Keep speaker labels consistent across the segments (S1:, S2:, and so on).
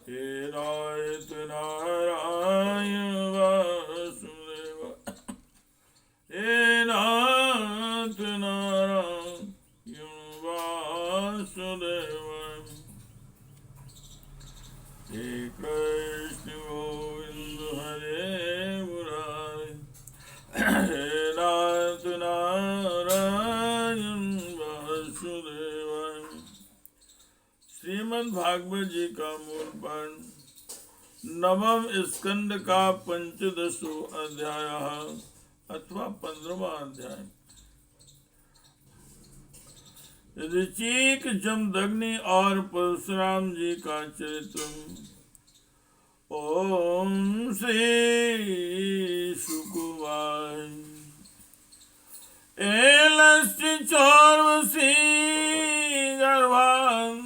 S1: हे नाथ नारायण वासुदेव, हे नाथ नारायण वासुदेव, हे कृष्ण गोविंद हरे मुरारी, हे नाथ नारायण वासुदेव। श्रीमद् भागवत जी का मूल पाठ नवम स्कंद का 15वां अध्याय अथवा 15वां अध्याय। ऋचिक, जमदग्नि और परशुराम जी का चरित्र। ओम श्री शुकुवाय एलस्य चौर्वशी गर्भान्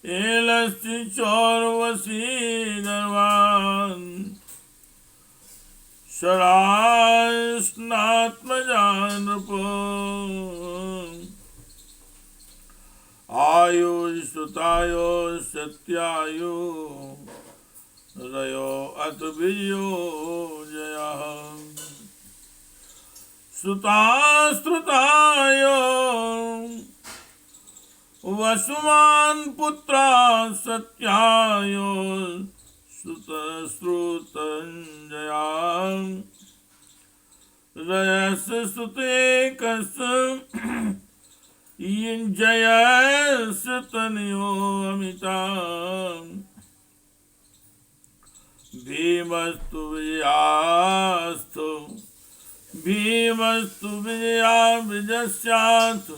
S1: एलस्य चौर्वशी गर्भान् शरास्नात्मजानृप आयुष्सुतायो सत्यायो रयो अत विजयो जयः सुतास्त्रुतायो वसुमान् पुत्रा सत्यायो सुतश्रुतञ्जया रयस सुते कस जयस तनयो अमिता भीमस्तु विजयास्तु भीमस्तु विजया विजस्यात्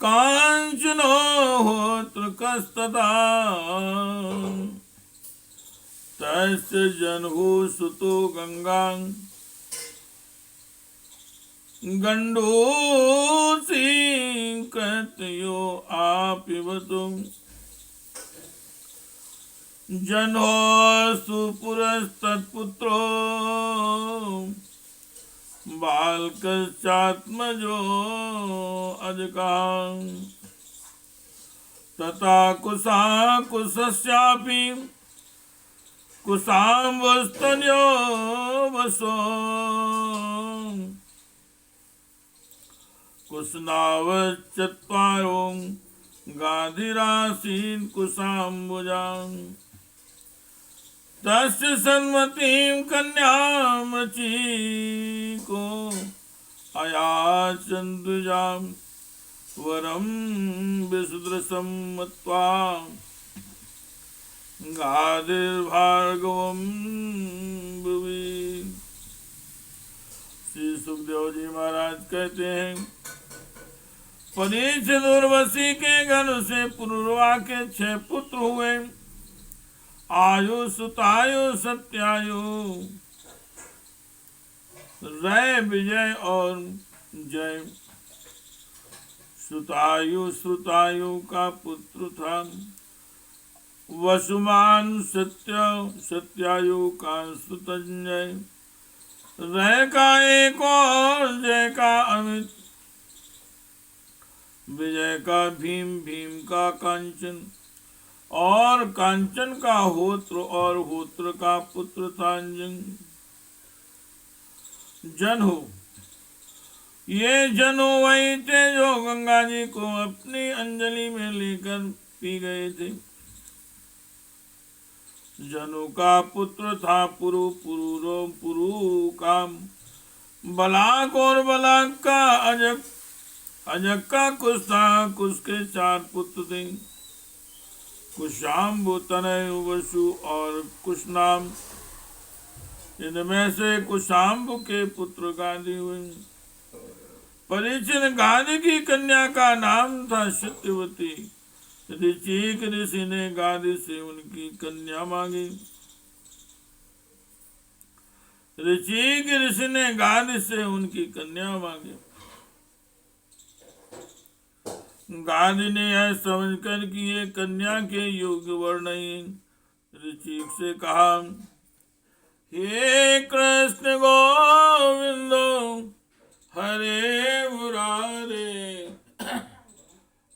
S1: कांचनो होत्र कस्तदा तस्य जन्हु सुतो गंगां गंडोसी कृतयो आपिबतु जन्होस्तु पुरस्तत्पुत्रो बालकश्चात्मजो अजकां तथा कुशाकुशस्यापि कुशाम्बस्तन्यो वसो कुशनावश्चत्वारो गाधिरासीन् कुशाम्बुजां तस्य सन्मतीं कन्यामचीको अयाचन्द्विजां वरं विसुदृशं मत्वा गाधिर्भार्गवं भुवि। श्री सुखदेव जी महाराज कहते हैं, परीक्षित उर्वशी के गण से पुरुरवा के 6 पुत्र हुए। आयु सुतायु सत्यायु रय विजय और जय। सुतायु श्रुतायु का पुत्र था। वसुमान सत्यायु का श्रुतंजय। रय का एक और जय का अमित। विजय का भीम, भीम का कांचन और कांचन का होत्र और होत्र का पुत्र था जन्हु। ये जन्हु वही थे जो गंगा जी को अपनी अंजलि में लेकर पी गए थे। जन्हु का पुत्र था पुरु, पुरु का बलाक और बलाक का अजक, अजक का कुश था। कुश के 4 पुत्र थे। कुशाम्बु, तनय, वसु और कुशनाम। इनमें से कुशाम्बु के पुत्र गादी हुए। परीक्षित गादी की कन्या का नाम था सत्यवती। ऋचिक ऋषि ने गादी से उनकी कन्या मांगी। ऋचिक ऋषि ने गादी से उनकी कन्या मांगी। गादी ने यह समझकर कि ये कन्या के योग्य वर नहीं, ऋचिक से कहा, हे कृष्ण गोविंदो हरे मुरारे,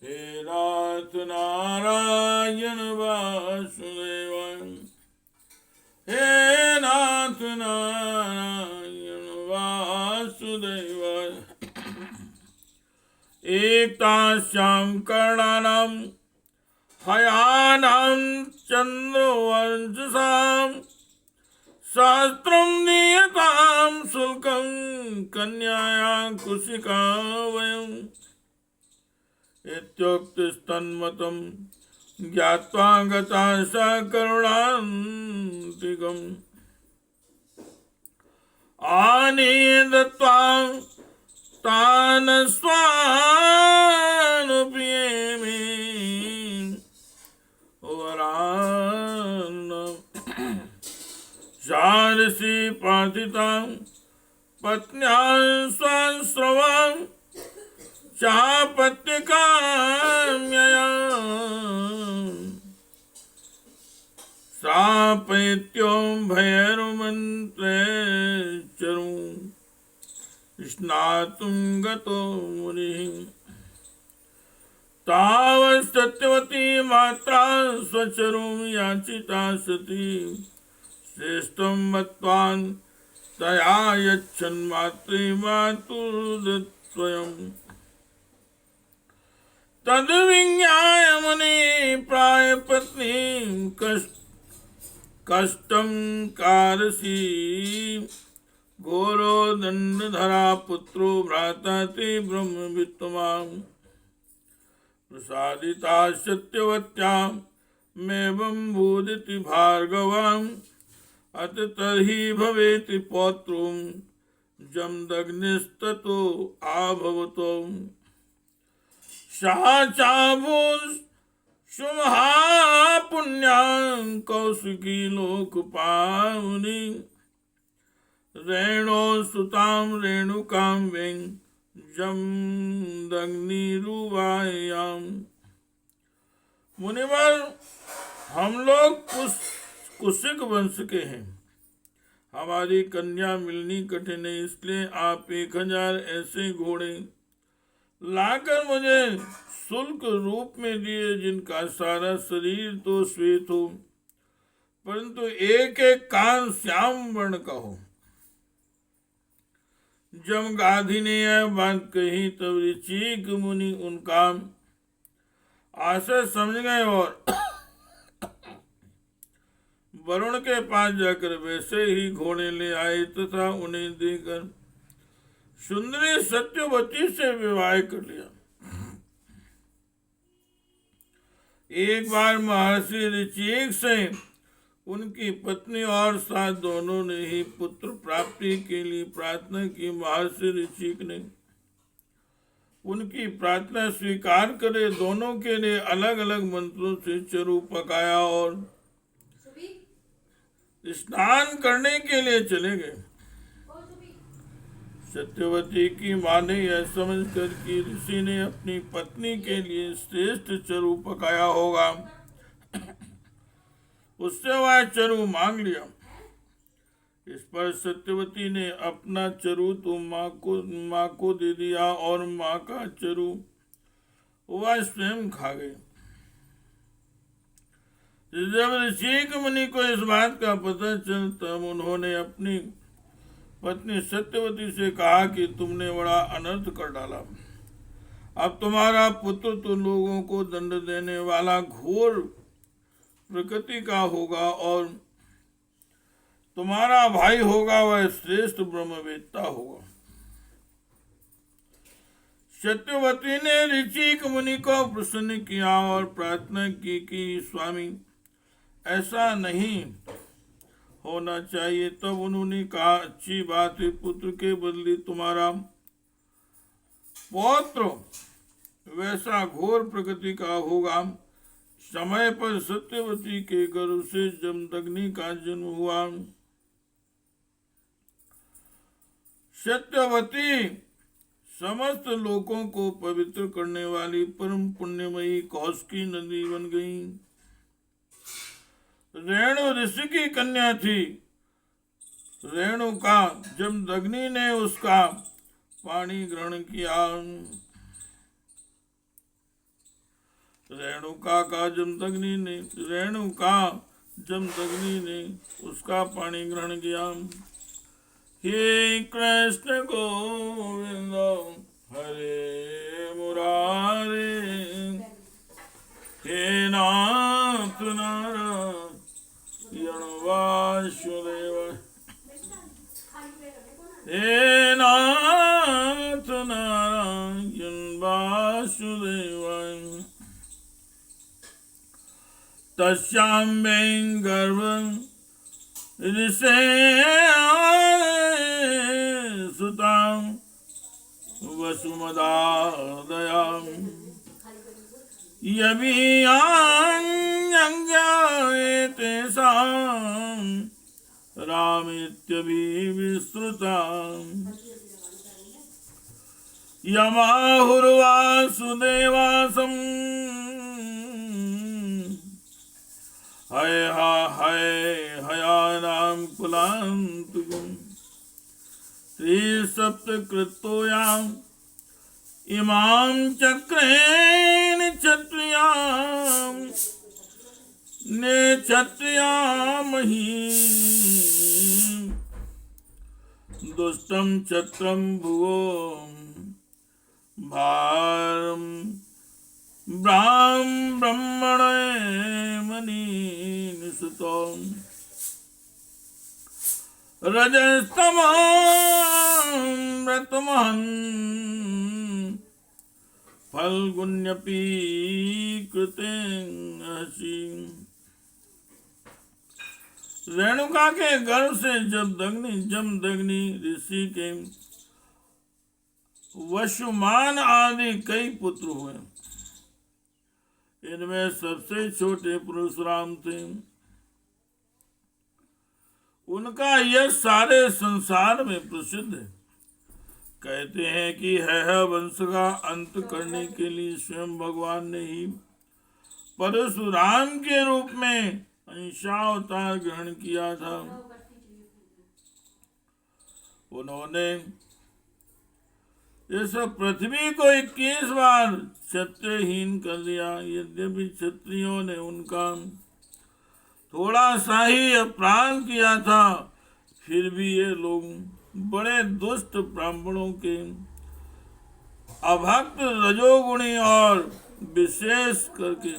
S1: हे नाथ नारायण नारायण वासुदेवाय। हे नाथ नारायण वासुदेवाय। एकतास्यां कर्णानां हयानां चन्द्रवंशसां सहस्रं नियतां शुल्कं कन्यायां कुशिका वयम्। इत्युक्तस्तन्मतं ज्ञात्वा गता सा करुणान्तिकम्। आनीय दत्त्वा तान् स्वानुपियेमि वरान्। शारसी पातितां पत्न्यां स्वाश्रवां चापत्यकाम्यया। सापैत्यों भैरवमन्त्रे चरुं स्नातुं गतो मुनिः। तावत् सत्यवती मात्रा स्वचरुं याचिता सती श्रेष्ठं मत्वान् तया यच्छन् मातृमातुर्दत्स्वयम्। तद्विज्ञाय मुनिः प्राह पत्नीं कष्टं कारसी। घोरो दंडधरा पुत्रो भ्राता ते ब्रह्मवित्तमाम्। प्रसादिता सत्यवत्यामेवं बोधिति भार्गवाम्। अत तर्हि भवेति पौत्रो जमदग्निस्ततो आभवतो। सा चाभूत् सुमहापुण्यां कौशिकी लोकपावनी। रेणो सुतां रेणुकां वें जमदग्निरुवायां। मुनिवर, हम लोग कुशिक वंश के हैं। हमारी कन्या मिलनी कठिन है, इसलिए आप 1000 ऐसे घोड़े लाकर मुझे शुल्क रूप में दिए जिनका सारा शरीर तो श्वेत हो परंतु एक एक कान श्याम वर्ण का हो। जब गाधी ने यह बात कही तब ऋचिक मुनि उनका आशय समझ गए और वरुण के पास जाकर वैसे ही घोड़े ले आए तथा उन्हें देकर सुंदरी सत्यवती से विवाह कर लिया। एक बार महर्षि ऋचिक से उनकी पत्नी और साथ दोनों ने ही पुत्र प्राप्ति के लिए प्रार्थना की। महर्षि ऋचिक ने उनकी प्रार्थना स्वीकार करे दोनों के लिए अलग अलग मंत्रों से चरु पकाया और स्नान करने के लिए चले गए। सत्यवती की मां ने यह समझकर कि ऋषि ने अपनी पत्नी के लिए श्रेष्ठ चरु पकाया होगा, उससे वह चरु मांग लिया। इस पर सत्यवती ने अपना चरु तो माँ को दे दिया और माँ का चरु वह स्वयं खा गई। जब ऋषिक मुनि को इस बात का पता चल तब उन्होंने अपनी पत्नी सत्यवती से कहा कि तुमने बड़ा अनर्थ कर डाला। अब तुम्हारा पुत्र तो लोगों को दंड देने वाला घोर प्रकृति का होगा और तुम्हारा भाई होगा वह श्रेष्ठ ब्रह्मवेत्ता होगा। सत्यवती ने ऋचिक मुनि को प्रसन्न किया और प्रार्थना की कि स्वामी ऐसा नहीं होना चाहिए। तब उन्होंने कहा अच्छी बात है, पुत्र के बदले तुम्हारा पौत्र वैसा घोर प्रकृति का होगा। समय पर सत्यवती के गर्भ से जमदग्नि का जन्म हुआ। सत्यवती समस्त लोकों को पवित्र करने वाली परम पुण्यमयी कौशिकी नदी बन गई। रेणु ऋषि की कन्या थी। रेणु का जमदग्नि ने उसका पानी ग्रहण किया। रेणुका का जमदग्नि ने उसका पानी ग्रहण किया। हे कृष्ण गोविंद हरे मुरारे, हे नाथ नारायण वासुदेव, हे नाथ नारायण वासुदेव। तस्यां गर्भं ऋषे सुतां वसुमदादयां यभियाञ्ज्ञायतेषां रामेत्यभिविश्रुताम् यमाहुर्वासुदेवासम् हयानां कुलान्तुकम् त्रिसप्तकृतोयाम् इमां चक्रेण क्षत्रियां ने क्षत्रियामहि दुष्टं क्षत्रं भुवो भारं ब्राह्मणे मनीषुतो रजस्तमं व्रतमहं फल्गुन्यपि कृतेऽसि। रेणुका के गर्भ से जमदग्नि ऋषि के वसुमान आदि कई पुत्र हुए। इनमें सबसे छोटे परशुराम थे। उनका यश सारे संसार में प्रसिद्ध है। कहते हैं कि है वंश का अंत करने के लिए स्वयं भगवान ने ही परशुराम के रूप में अंशावतार ग्रहण किया था। उन्होंने इस पृथ्वी को 21 बार क्षत्रियहीन कर दिया। यद्यपि क्षत्रियों ने उनका थोड़ा सा ही अपराध किया था, फिर भी ये लोग बड़े दुष्ट ब्राह्मणों के अभक्त रजोगुणी और विशेष करके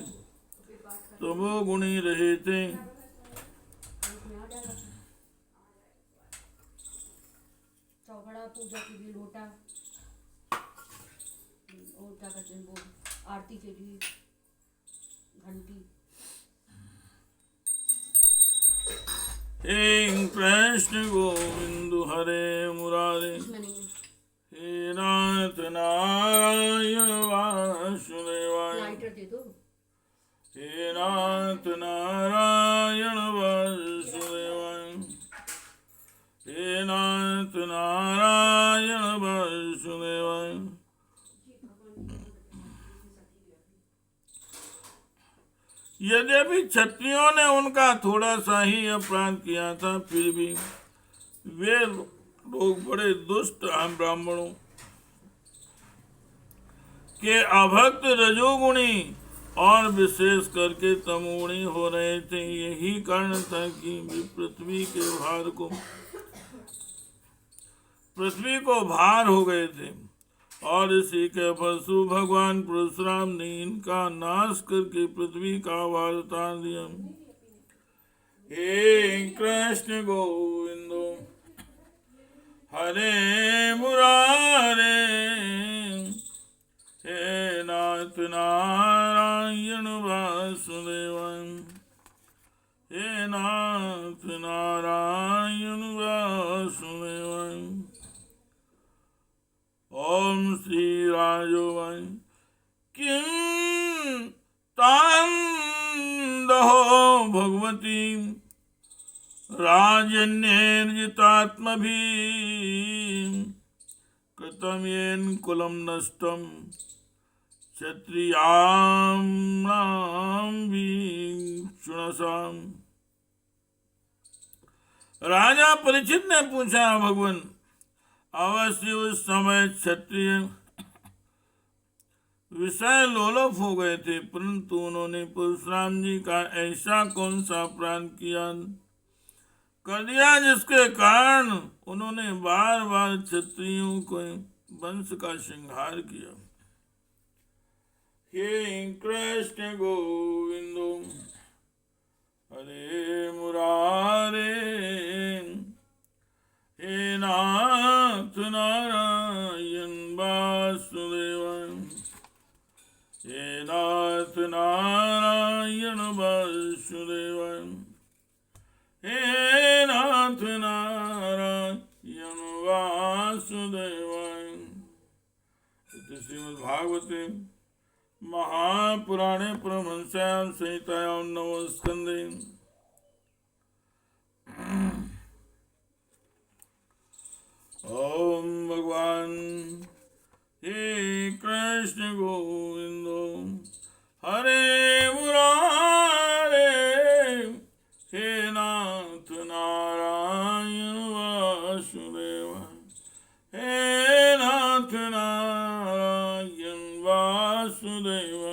S1: तमोगुणी रहे थे।
S2: चौघड़ा पूजा के लिए लोटा और क्या कहते हैं वो आरती के लिए घंटी।
S1: हे कृष्ण गोविंद हरे मुरारे, हे नाथ नारायण वासुदेवाय, हे नाथ नारायण वासुदेवाय, हे नाथ नारायण वासुदेवाय। यद्यपि क्षत्रियों ने उनका थोड़ा सा ही अपराध किया था, फिर भी वे लोग बड़े दुष्ट ब्राह्मणों के अभक्त रजोगुणी और विशेष करके तमोगुणी हो रहे थे। यही कारण था कि वे पृथ्वी को भार हो गए थे। और इसी के फलस्वरूप भगवान परशुराम ने इनका नाश करके पृथ्वी का भार उतार दिया। हे कृष्ण गोविंद हरे मुरारे, हे नाथ नारायण वासुदेवाय, हे नाथ नारायण वासुदेवाय। ओम श्री राजोवाय किं तां दहो भगवती राजन्येर्जितात्मभिः कृतं येन कुलं नष्टं क्षत्रियाणां वीक्षुणसाम्। राजा परीक्षित ने पूछा, भगवान अवश्य उस समय क्षत्रिय विषय लोलुप हो गए थे, परंतु उन्होंने परशुराम जी का ऐसा कौन सा अपराध किया कर दिया जिसके कारण उन्होंने बार बार क्षत्रियों को वंश का संहार किया। हे कृष्ण गोविंदो हरे मुरारे, हे नाथ नारायण वासुदेव, हे नाथ नारायण वासुदेव, हे नाथ नारायण वासुदेव। इति श्रीमद्भागवते महापुराणे परमहंस्यां संहितायां नवमस्कन्धे ओम भगवान हे कृष्ण गोविंदो हरे मुरारे, हे नाथ नारायण वासुदेव, हे नाथ नारायण वासुदेव।